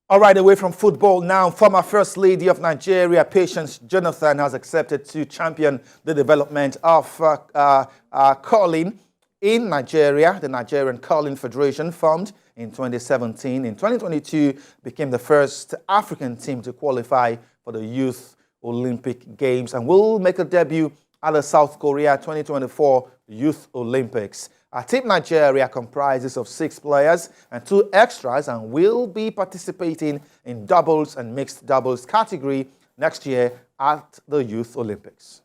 All right, away from football now, former First Lady of Nigeria, Patience Jonathan, has accepted to champion the development of curling in Nigeria. The Nigerian Curling Federation, formed in 2017, in 2022, became the first African team to qualify for the Youth Olympic Games and will make a debut at the South Korea 2024 Youth Olympics. Team Nigeria comprises of 6 players and 2 extras and will be participating in doubles and mixed doubles category next year at the Youth Olympics.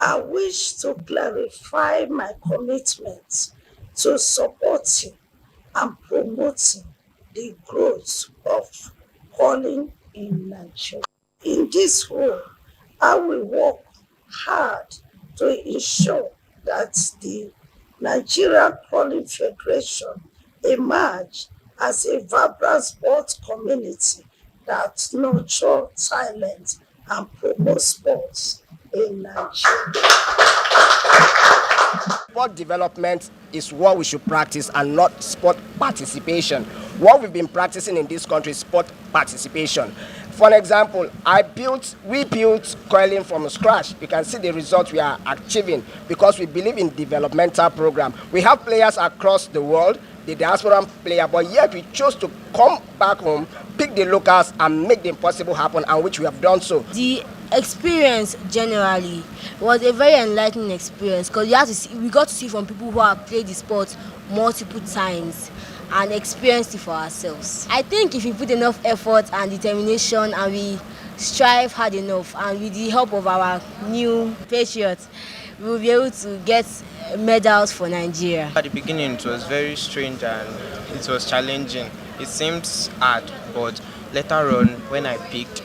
I wish to clarify my commitment to supporting and promoting the growth of curling in Nigeria. In this role, I will work hard to ensure that the Nigerian Curling Federation emerge as a vibrant sports community that nurtures talent and promotes sports in Nigeria. Sport development is what we should practice and not sport participation. What we've been practicing in this country is sport participation. For an example, we built curling from scratch. You can see the results we are achieving because we believe in developmental program. We have players across the world, the diaspora player, but yet we chose to come back home, pick the locals and make the impossible happen, and which we have done so. The experience generally was a very enlightening experience because we got to see from people who have played the sport multiple times and experienced it for ourselves. I think if we put enough effort and determination and we strive hard enough and with the help of our new patriots, we will be able to get medals for Nigeria. At the beginning it was very strange and it was challenging. It seemed hard, but later on when I picked,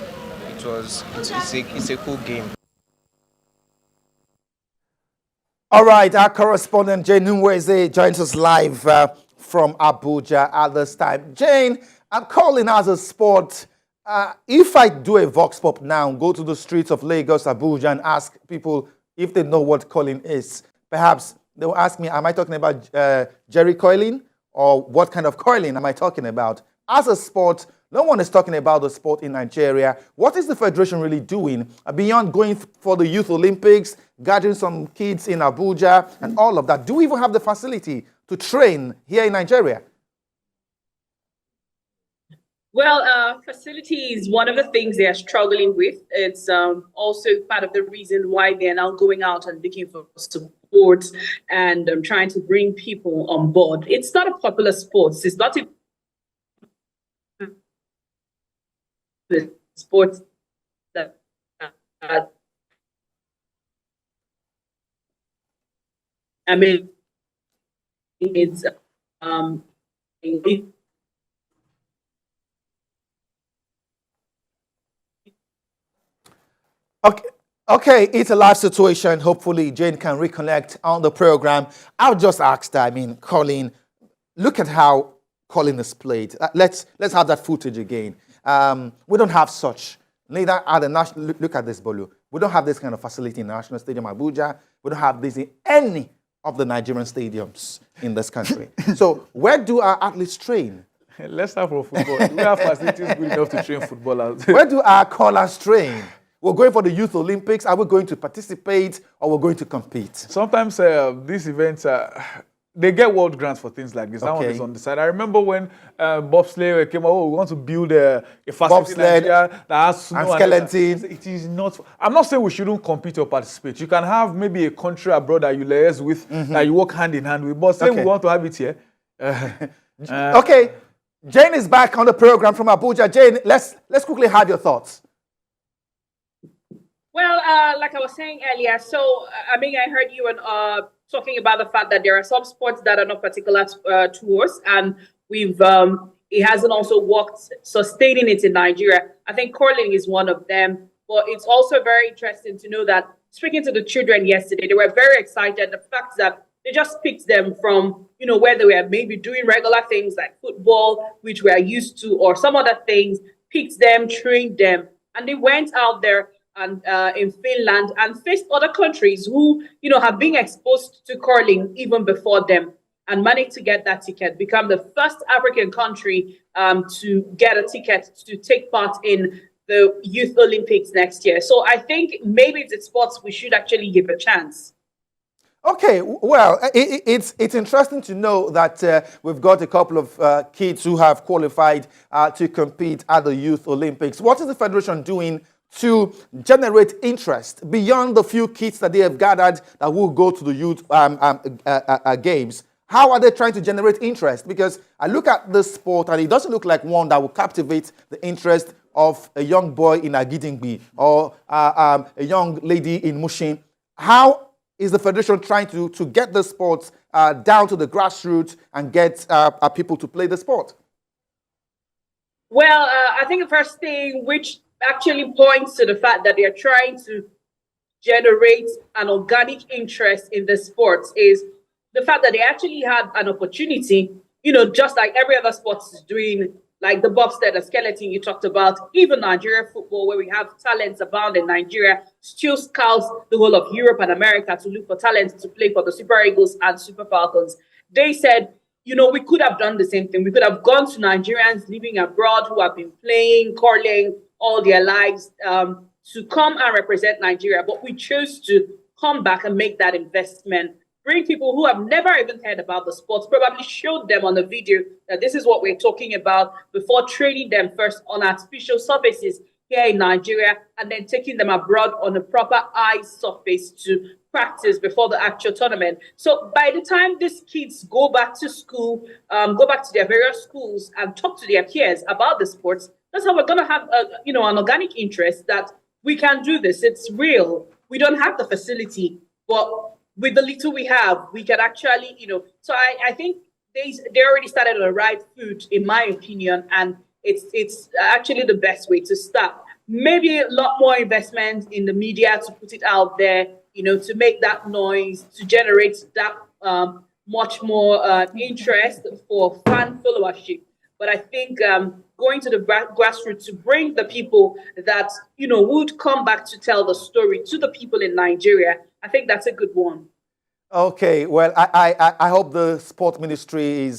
it's a cool game. All right, our correspondent JaneFrances Nweze joins us live from Abuja at this time. Jane, I'm calling as a sport. If I do a vox pop now, go to the streets of Lagos, Abuja, and ask people if they know what curling is, perhaps they will ask me, am I talking about jerry coiling, or what kind of coiling am I talking about? As a sport, no one is talking about the sport in Nigeria. What is the federation really doing beyond going for the Youth Olympics, gathering some kids in Abuja, and all of that? Do we even have the facility to train here in Nigeria? Well, facility is one of the things they are struggling with. It's also part of the reason why they're now going out and looking for support and trying to bring people on board. It's not a popular sport. It's not a sport that I mean, it's Okay, it's a live situation. Hopefully, Jane can reconnect on the program. I'll just ask her, Colin, look at how Colin is played. Let's have that footage again. We don't have such. Neither are the national. Look at this, Bolu. We don't have this kind of facility in National Stadium Abuja. We don't have this in any of the Nigerian stadiums in this country. So where do our athletes train? Let's start from football. We have facilities good enough to train footballers. Where do our callers train? We're going for the Youth Olympics. Are we going to participate or we're going to compete? Sometimes these events, they get world grants for things like this. That one is on the side. I remember when bobsleigh came out, we want to build a facility that has snow and skeleton. It is not. I'm not saying we shouldn't compete or participate. You can have maybe a country abroad that you liaise with, that you work hand in hand with. But saying we want to have it here. Okay, Jane is back on the program from Abuja. Jane, let's quickly have your thoughts. Well, like I was saying earlier, so I heard you talking about the fact that there are some sports that are not particular to us, and it hasn't also worked sustaining it in Nigeria. I think curling is one of them, but it's also very interesting to know that speaking to the children yesterday, they were very excited. The fact that they just picked them from, where they were maybe doing regular things like football, which we are used to, or some other things, picked them, trained them, and they went out there and in Finland and faced other countries who, have been exposed to curling even before them. and manage to get that ticket, become the first African country to get a ticket to take part in the Youth Olympics next year. So I think maybe it's sports we should actually give a chance. Okay, well, it's interesting to know that we've got a couple of kids who have qualified to compete at the Youth Olympics. What is the Federation doing to generate interest beyond the few kids that they have gathered that will go to the Youth Games? How are they trying to generate interest? Because I look at this sport and it doesn't look like one that will captivate the interest of a young boy in Agidingbi or a young lady in Mushin. How is the Federation trying to get the sport down to the grassroots and get people to play the sport? Well, I think the first thing, which actually points to the fact that they're trying to generate an organic interest in the sports, is the fact that they actually had an opportunity, just like every other sport is doing, like the bobsled, the skeleton you talked about, even Nigeria football, where we have talents abound in Nigeria, still scouts the whole of Europe and America to look for talents to play for the Super Eagles and Super Falcons. They said, we could have done the same thing. We could have gone to Nigerians living abroad who have been playing, curling all their lives to come and represent Nigeria. But we chose to come back and make that investment. Bring people who have never even heard about the sports, probably showed them on the video that this is what we're talking about before training them first on artificial surfaces here in Nigeria and then taking them abroad on a proper ice surface to practice before the actual tournament. So by the time these kids go back to school, go back to their various schools and talk to their peers about the sports, that's how we're going to have an organic interest that we can do this. It's real. We don't have the facility, but with the little we have, we can actually, So I think they already started on the right foot, in my opinion, and it's actually the best way to start. Maybe a lot more investment in the media to put it out there, to make that noise, to generate that much more interest for fan followership. But I think going to the grassroots to bring the people that, would come back to tell the story to the people in Nigeria, I think that's a good one. Okay, well, I hope the sport ministry is